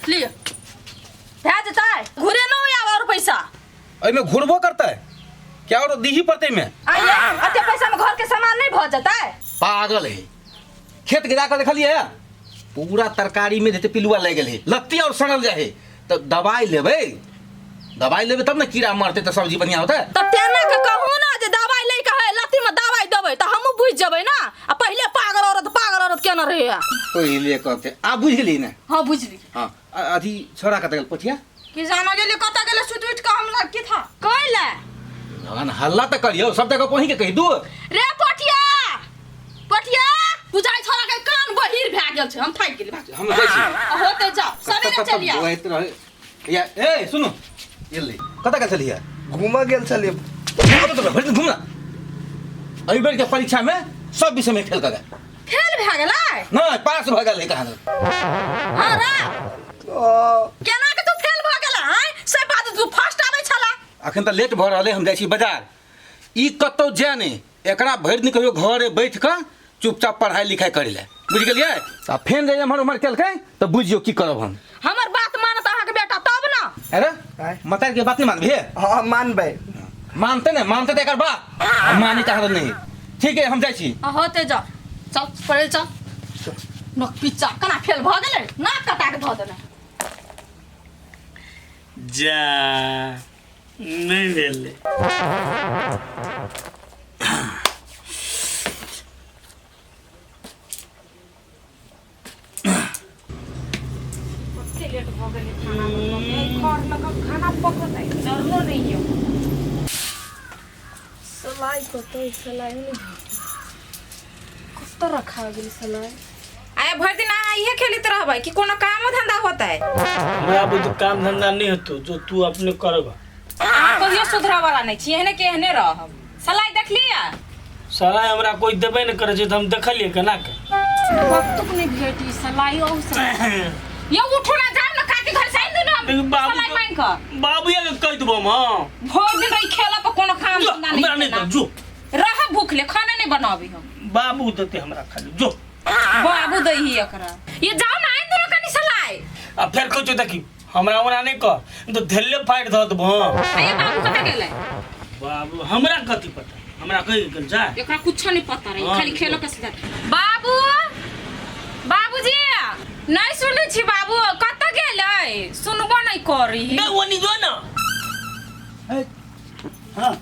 लिए भे जेता घुरे न आवे और पैसा अई में घुरबो करता है क्या और दीही पड़ते में आइए अते पैसा में घर के सामान नहीं भ जाता है। पागल है खेत गिरा कर देखलिए पूरा तरकारी में देते पिलुआ लग गेल है लत्ती और सड़ल जाए तो दवाई लेबे तब ना कीड़ा मरते तो सब्जी बढ़िया होता है। तो तेना के कहू ना जे दवाई ले के है लत्ती में दवाई देबे त हमहु बुझ जबै ना आ पहले पागल औरत केना रहे पहले कहते आ बुझ गेली ना। हां बुझली। हां अथी छोरा कत गेल पठिया कि जाना गेले कत गेले सुट उठ के हम लग के था कहले भगवान हल्ला त करियो सब जगह पहुंच के कहि दू रे पठिया बुझाई छोरा के कान बहिर भे गेल छै हम थाक गेली भाग हम जाइ छी होते जाओ सवेरे चलिया या ए सुनो येले कत गेल छलिए घूमा गेल छलिए तो घूमना अई बेर के परीक्षा में सब विषय में फेल कर गए फेल भे गेलै ना पास भ गेल कहां हां रे केना के तू फेल भ गेलै हैं से बात तू फर्स्ट आबै छला अखन त लेट भ रहले हम जाइ छी बाजार ई कतौ जाने एकरा भरि दिन कहियो घरे बैठ के चुपचाप पढ़ाई लिखाई करै ले बुझ गेलिए आ फेन जे हमर केलकै त बुझियो की करब हम हमर बात मानत अहाँ के बेटा तब ना अरे मतार के बात नहीं मानबे हां मानबे मानते त एकर बाप मानी चाहत नहीं ठीक है हम जाइ छी होते जा चल पढ़े चल नक पिच्चा कना फेल भ गेलै ना कटा के ध देना जा नहीं भेले लेट भ गेलै खाना में घर लग खाना पकत है डरलो नहीं हो सलाई को तो सलाई नहीं कत रखा गेल सलाई आए भर दिन आ इहे खेलित रहबै कि कोनो काम धंधा होता है हमरा बुझ काम धंधा नहीं होतो जो तू अपने करबा आ कहियो सुधरा वाला नहीं छी एहने के एहने रहब सलाई देख लिया साला हमरा कोई देबे न करे छै त हम देखलिए केना के वक्त नहीं भेटी सलाई और सलाई ये उठो ना जाओ ना काकी घर से आइन ना सलाई मांग का बाबू के कह देबो हम भोर दिन रही खेला पर कोनो काम धंधा हमरा नहीं नहीं जो रह भूखले खाना नहीं बनाबी हम बाबू देते हमरा खाली जो बाबू दही एकरा ये जाओ ना आइन दोनों कनी सलाई आ फेर कुछ देखी हमरा ओना नहीं कर तो धैले फाइट द देबो आये बाबू कत गेलै बाबू हमरा कथि पता हमरा कहि गेल जा एकरा कुछ नहीं पता रही खाली खेलो के सीधा बाबू बाबूजी नहीं सुनै छी बाबू कत गेलै सुनबो नहीं करी ना ओनी जो ना हां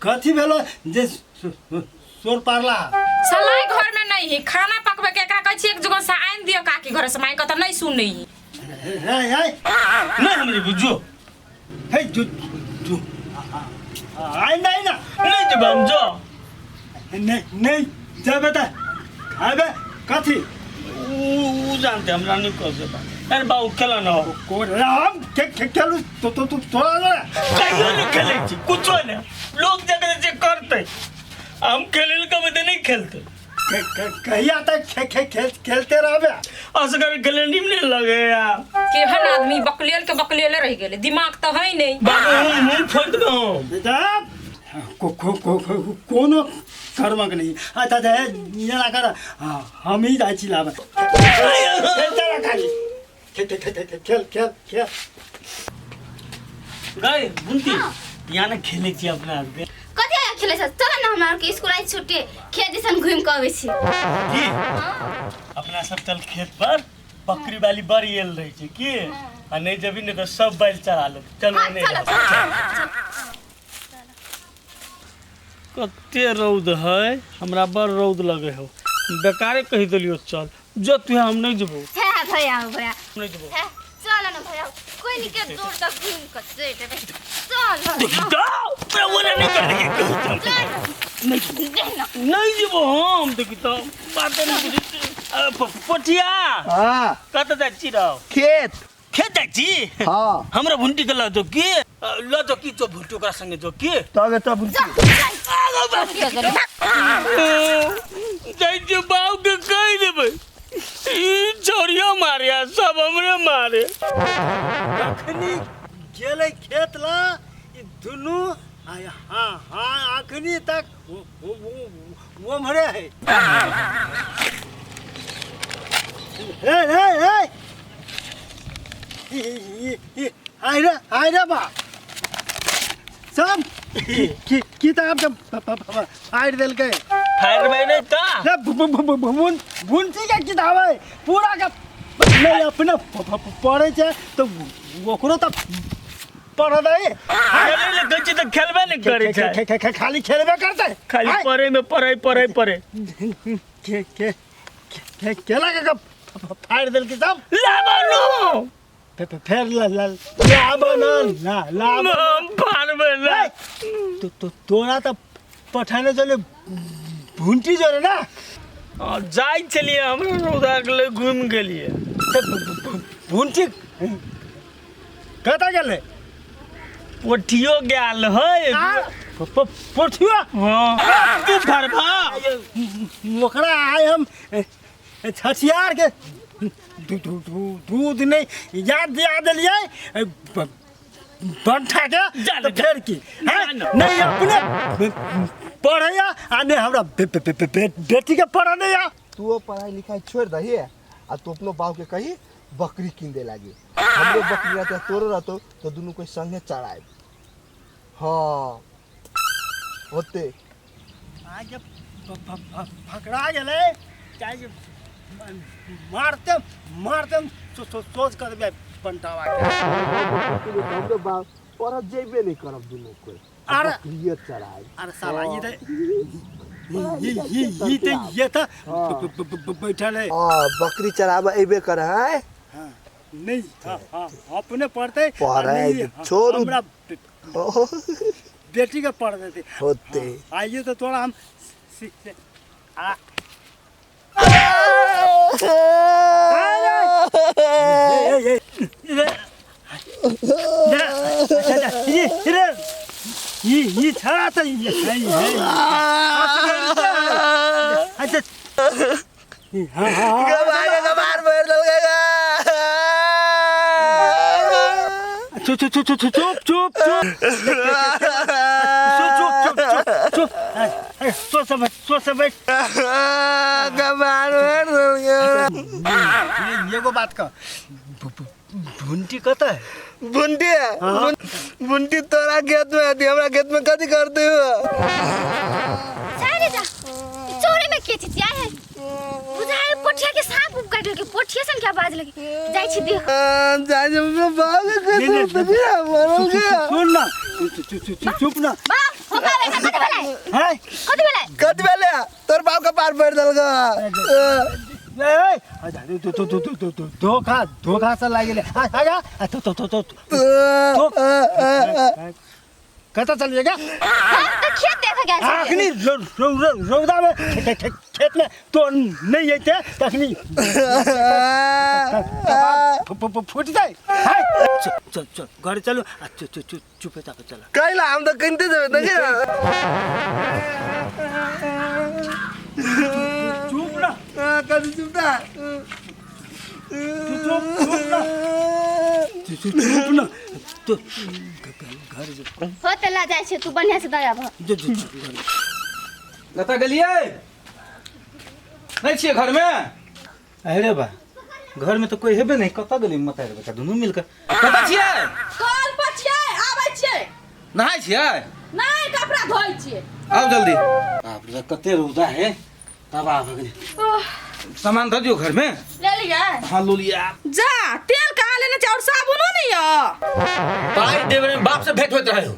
कथि भेलो जे सोर पारला सलाई घर में नहीं है खाना पकबे के एकरा कहै छी एक जगह से आइन दियो काकी घर से माई कत नहीं सुनै हे हे नहीं हमरे बुझो हे जु आई नहीं ना नहीं जब हम जो नहीं जब बता खाबे कथि ऊ जानते हमरा नहीं कर देबा अरे बाबू खेला ना हो को राम के खेलू तो तोरा ना कहियो नहीं खेले छी कुछो नहीं लोग जगह जे करते हम खेले के बदे नहीं खेलते कहिया तक खेलते रहबे असगर खेले नहीं लगे यार केहन आदमी बकलेल के बकलेले रह गेले दिमाग त है नहीं बाबू हम फट गो बेटा कोनो कर्मक नहीं अच्छा ये कर हम ही जाई छी लाबे खेलते रह खाली खेल गए बुंती यहाँ ना खेले छी अपना आदमी कथि आया खेले छ चल न हमरा के स्कूल आई छुट्टी खेत दिसन घुम के आबै छी की अपना सब चल खेत पर बकरी वाली बड़ी एल रही छै की आ नहीं जबी नहीं तो सब बैल चरा लो चलो नहीं कते रौद है हमरा बड़ रौद लगे हो बेकारे कहि देलियो चल जो तू हम नहीं जबो है भैया नहीं जबो चल न भैया कोई नहीं के दूर तक घूम के चेटे चल देखी तो वो नहीं कर नहीं जबो हम देखी तो बात नहीं बुझी पटिया हां कत जाची रहो खेत खेत जाची हां हमरा भुंटी के लतो की लतो की तो भुंटी ओकरा संगे जो की तबे तो जाई जे बाऊ के कह देबे ई छोरिया मारिया सब हमरे मारे अखनी गेले खेत ला ई दुनु हां अखनी तक वो मरे है हे आइरे बा सब किताब के फाड़ देलकै फायर नहीं था रे भुंसी के किताब है पूरा का नहीं अपने पढ़े छे तो ओकरो तो पढ़ दे खेले ले गई तो खेलबे नहीं करे छै खाली खेलबे करते खाली पढ़े में पढ़े के केला के फाड़ देलकै सब लाबनो फेर लाबन हम फाड़बे ना तो तोरा तो पठाने चले भुंटी जोरे ना जाई चलिए हम रौदा के घूम गेलिए भुंटी कता गेले पोठियो गेल है पोठियो हां तू फरबा ओकरा आय हम छछियार के दूध नहीं याद दिलिए बंठा के तो फेर की नहीं अपने पढ़ैया आ नहीं हमरा बेटी के पढ़ने या तू पढ़ाई लिखाई छोड़ दही आ तू अपनो बाप के कही बकरी किन दे लागी हमरो बकरी रहते तोरो रहतो तो दोनों कोई संगे चढ़ाए हाँ होते आज पकड़ा गेले चाहे मारते सोच कर बे पंटावा के हमरो बाप पढ़ जेबे नहीं करब दोनों कोई अरे बकरी चढ़ाए अरे साला ये था बैठल है बकरी चढ़ावा एबे कर है नहीं हाँ अपने पढ़ते पढ़ाई छोड़ हमरा बेटी के पढ़ देते होते आइए तो थोड़ा हम सीखते ये छड़ा तो ये है अच्छा चुप सोच बैठ एगो बात का भुंटी कता है बुंटी तोरा खेत में आती हमरा खेत में कथी करते हो सारे जा चोरी में के चीज आए है बुझाए पोठिया के सांप उप काट के पोठिया सन क्या बाज लगी जाई छी देख जाय जब बाग के तो बिया मरल गया सुन ना चुप ना बाप होका रे कथि भेलै है कथी भेले तोर बाप का पार पड़ दल ग धोखा से लागले आगा कता चलिएगा तो खेत देख गया छी अखनी रौदा में खेत में तो नहीं आते तखनी फूट जाए चल घर चलो चुपे चापे चला कैला हम तो कनते देबे चुप ना कथी चुपता चुप ना तो घर होते ला जाय छै तू बढ़िया से दया भ जो कतऽ गेलिए नहीं छिए घर में अरे बा घर में तो कोई हेबे नहीं कतऽ गेली मतार बेटा दुनू मिलकर कतऽ छिए कल पर छियै आबै छियै नहाय छिए नहीं कपड़ा धोइ छियै आओ जल्दी बाप रे कते रौदा है तब आ गेली सामान धर दियो घर में ले लिया हाँ लो लिया जा तेल कहाँ लेने छ और साबुनो नहीं है पाई देवे में बाप से भेंट होत रहे हो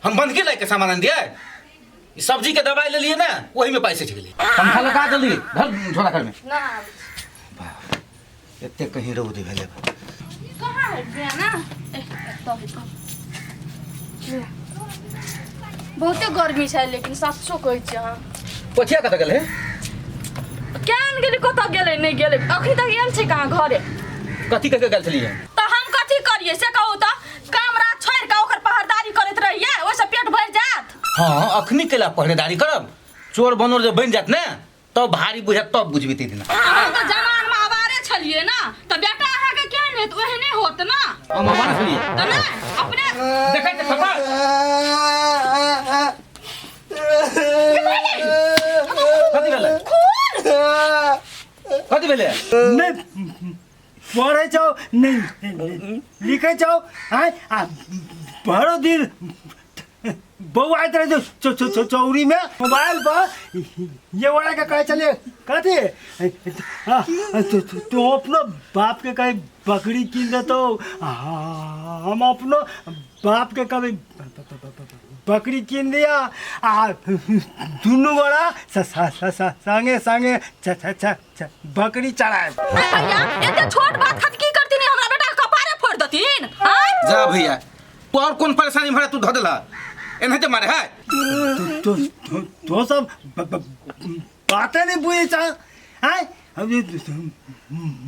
हम बंद के लाके सामान आन दिए ई सब्जी के दवाई ले लिए ना वही में पैसे चले पंखा लगा जल्दी धर झोला घर में ना एते कहीं रौदी भेले कहाँ है गया ना बहुते गर्मी छै लेकिन सच्चो कहै छी अहाँ पोछिया कतऽ गेल है केहन गेली कतऽ गेलै नहीं गेलै अखनी तक गेल छै कहाँ घरे कथी कह के गेल छलिए तो हम कथी करिए से कहू तो काम रात छोड़ के ओकर पहरेदारी करैत रहिए ओइसे पेट भर जात हाँ अखनी केला पहरेदारी करब चोर बनोर जब बन जात ना तो भारी बुझात तब बुझबी ते दिन हम तो जवान में आवारे छलिए ना तो बेटा अहाँ के केहन हेत ओहने होत ना हम मानस लिए तो ना अपने देखै त सफा कथी भेलै कथी भेलै नहीं पढ़े छौ नहीं लिखे छौ हैं आ भरो दिन बहू आते रहे चौरी में मोबाइल पर ये वाला का कहे चले कहती तो अपनो बाप के कहीं बकरी कीन दे तो हम अपनो बाप के कभी बकरी कीन दिया आ दोनों बड़ा संगे संगे बकरी चढ़ाए भैया एते छोट बात खत की करती नहीं हमरा बेटा कपारे फोड़ दतीन हां जा भैया तोर कौन परेशानी भरा तू धऽ देला एनाहिते मारे है तो सब बातें नहीं बुझे हैं अब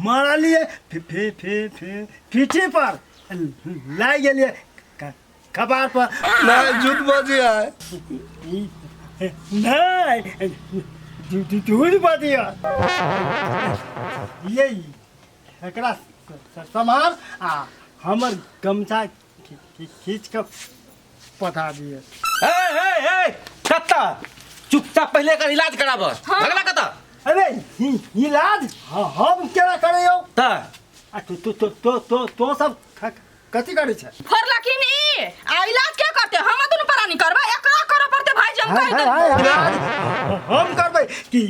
मारा लिए पीछे पर लाई गेलिए कबार पर नहीं झूठ बोलिए नहीं झूठ बातिया ये एकरा समार आ हमर गमछा खींच कर पता दिए कत्ता चुपचाप पहले कर इलाज कराब भगला कत्ता अरे इलाज हम केना करे हो ता तो सब कथी करे छे फोड़ला की नहीं आ इलाज क्या करते हम दुनु परा नहीं करबा एकरा करे पड़ते भाई जम कह दे इलाज हम करबे कि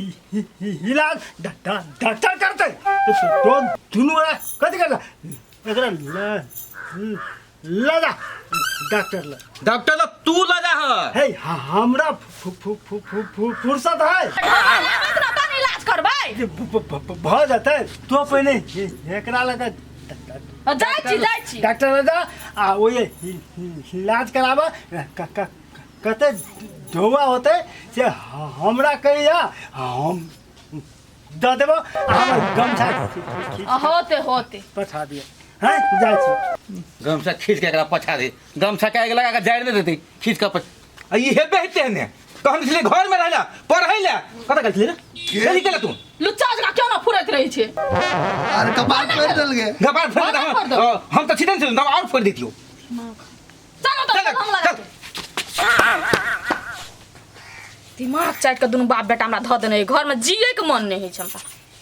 इलाज डॉक्टर करते तो दुनु कथी करला एकरा लगा डॉक्टर ला तू लगा है हमरा फुर्सत है इलाज करबै भ जाते तो पहले एकरा लगा जाई छी डॉक्टर लगा आ ओए इलाज कराबा कते धोवा होते से हमरा कहिया हम द देबो हमर गमछा होते पठा दिए हैं जाई छी गमछा खींच के एकरा पछा दे गमछा के आगे लगा के जाड़ दे देती खींच के आ ये बेहते ने कहन इसलिए घर में रहला पढ़ैला कत कहली रे चली गेला तू लुच्चा जका क्यों ना फुरत रही छे अरे कपार फोड़ दल गे गपार फोड़ दे हम तो छिटन से दम और फोड़ देतियो चलो तो हम लगा दिमाग चाट के दुनु बाप बेटा हमरा ध देने घर में जिए के मन नहीं है हमरा